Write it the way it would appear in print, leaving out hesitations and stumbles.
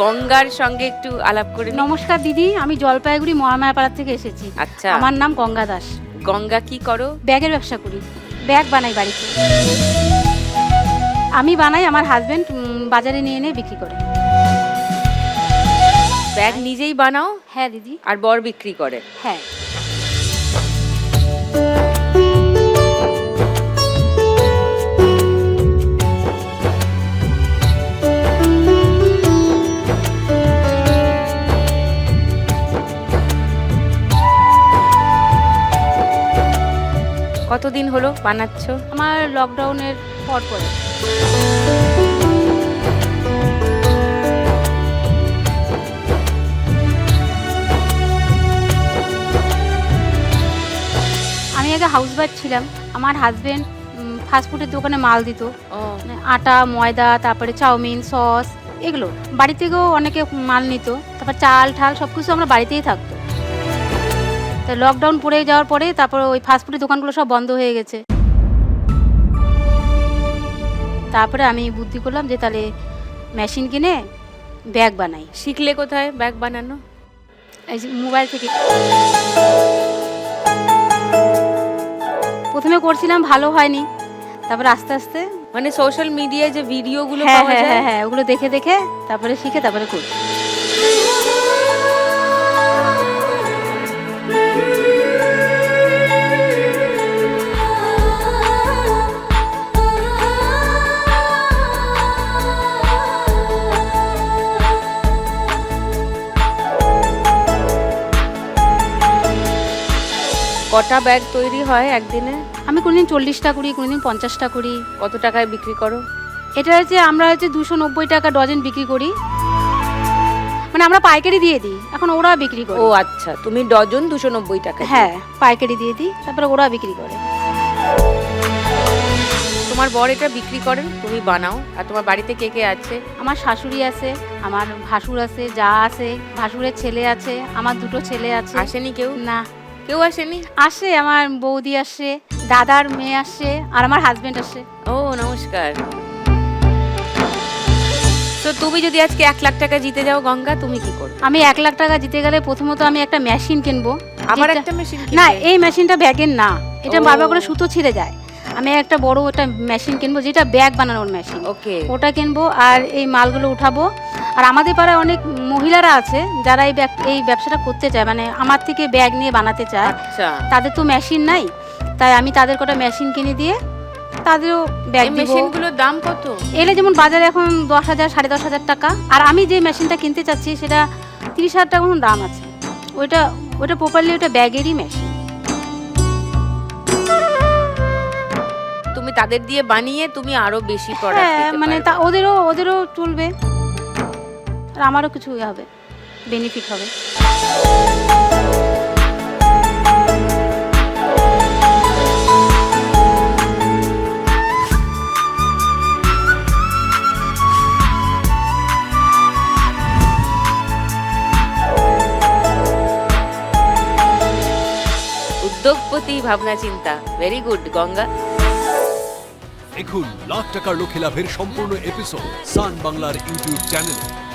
গঙ্গার সঙ্গে একটু আলাপ করে নিই। নমস্কার দিদি, আমি জলপাইগুড়ি মহামায়াপাড়া থেকে এসেছি। আচ্ছা, আমার নাম গঙ্গা দাস। গঙ্গা কি করো? ব্যাগের ব্যবসা করি, ব্যাগ বানাই বাড়িতে। আমি বানাই, আমার হাজবেন্ড বাজারে নিয়ে এনে বিক্রি করে। ব্যাগ নিজেই বানাও? হ্যাঁ দিদি। আর বর বিক্রি করে? হ্যাঁ। কতদিন হলো বানাচ্ছ? আমার লকডাউনের পর পরে। আমি আগে হাউসওয়াইফ ছিলাম। আমার হাজবেন্ড ফাস্টফুডের দোকানে মাল দিত, মানে আটা, ময়দা, তারপরে চাউমিন, সস, এগুলো বাড়ি থেকেও অনেকে মাল নিত। তারপর চাল ঠাল সব কিছু আমরা বাড়িতেই থাকতো। তো লকডাউন পড়ে যাওয়ার পরে তারপর ওই ফাস্টফুডের দোকানগুলো সব বন্ধ হয়ে গেছে। তারপরে আমি বুদ্ধি করলাম যে তাহলে মেশিন কিনে ব্যাগ বানাই। শিখলে কোথায় ব্যাগ বানানো? এই যে মোবাইল থেকে প্রথমে করছিলাম, ভালো হয়নি। তারপরে আস্তে আস্তে মানে সোশ্যাল মিডিয়ায় যে ভিডিওগুলো হ্যাঁ পাওয়া যায়, হ্যাঁ ওগুলো দেখে দেখে তারপরে শিখে তারপরে করি। কটা ব্যাগ তৈরি হয় একদিনে? আমি কোনোদিন 40টা করি, কোনোদিন 50টা করি। কত টাকায় বিক্রি করো? এটা হচ্ছে আমরা 290 টাকা ডজন বিক্রি করি, মানে আমরা পাইকারি দিয়ে দিই, এখন ওরা বিক্রি করে। ও আচ্ছা, তুমি ডজন 290 টাকা? হ্যাঁ, পাইকারি দিয়ে দিই, তারপরে ওরা বিক্রি করে। তোমার বর এটা বিক্রি করেন, তুমি বানাও। আর তোমার বাড়িতে কে কে আছে? আমার শাশুড়ি আছে, আমার ভাসুর আছে, যা আছে, ভাসুরের ছেলে আছে, আমার 2টো ছেলে আছে। আসেনি কেউ? না, কেউ আসেনি? আসে, আমার বৌদি আসে, দাদার মেয়ে আসে, আর আমার হাজবেন্ড আসে। ও নমস্কার। তো তুমি যদি আজকে 1 লাখ টাকা জিতে যাও গঙ্গা, তুমি কি করবে? আমি 1 লাখ টাকা জিতে গেলে প্রথমত আমি একটা মেশিন কিনবো। আবার যেটা- একটা মেশিন? না, এই মেশিনটা ব্যাগের না, এটা ও। বারবার করে সুতো ছিঁড়ে যায়। আমি একটা বড় একটা মেশিন কিনবো, যেটা ব্যাগ বানানোর মেশিন। ওকে। ওটা কিনবো, আর এই মালগুলো উঠাবো। আর আমাদের পাড়ায় অনেক মহিলারা আছে যারা এই ব্যবসাটা করতে চায়, মানে আমার থেকে ব্যাগ নিয়ে বানাতে চায়। আচ্ছা, তাদের তো মেশিন নাই, তাই আমি তাদের কটা মেশিন কিনে দিয়ে তাদেরও ব্যাগ এই দিব। মেশিনগুলোর দাম কত? এলে যেমন বাজারে এখন 10,000 10,500 টাকা, আর আমি যে মেশিনটা কিনতে চাচ্ছি সেটা 30,000 টাকা মতন দাম আছে। ওটা প্রপারলি ওটা ব্যাগেরই মেশিন। তুমি তাদের দিয়ে বানিয়ে তুমি আরো বেশি প্রোডাক্ট হ্যাঁ, দিতে মানে পারবে। ওদেরও চলবে, আর আমারও কিছু হবে, বেনিফিট হবে। উদ্যোগপতি ভাবনা চিন্তা, ভেরি গুড গঙ্গা। দেখুন লাখ টাকার লক্ষ্যে লাভের সম্পূর্ণ এপিসোড সান বাংলার ইউটিউব চ্যানেলে।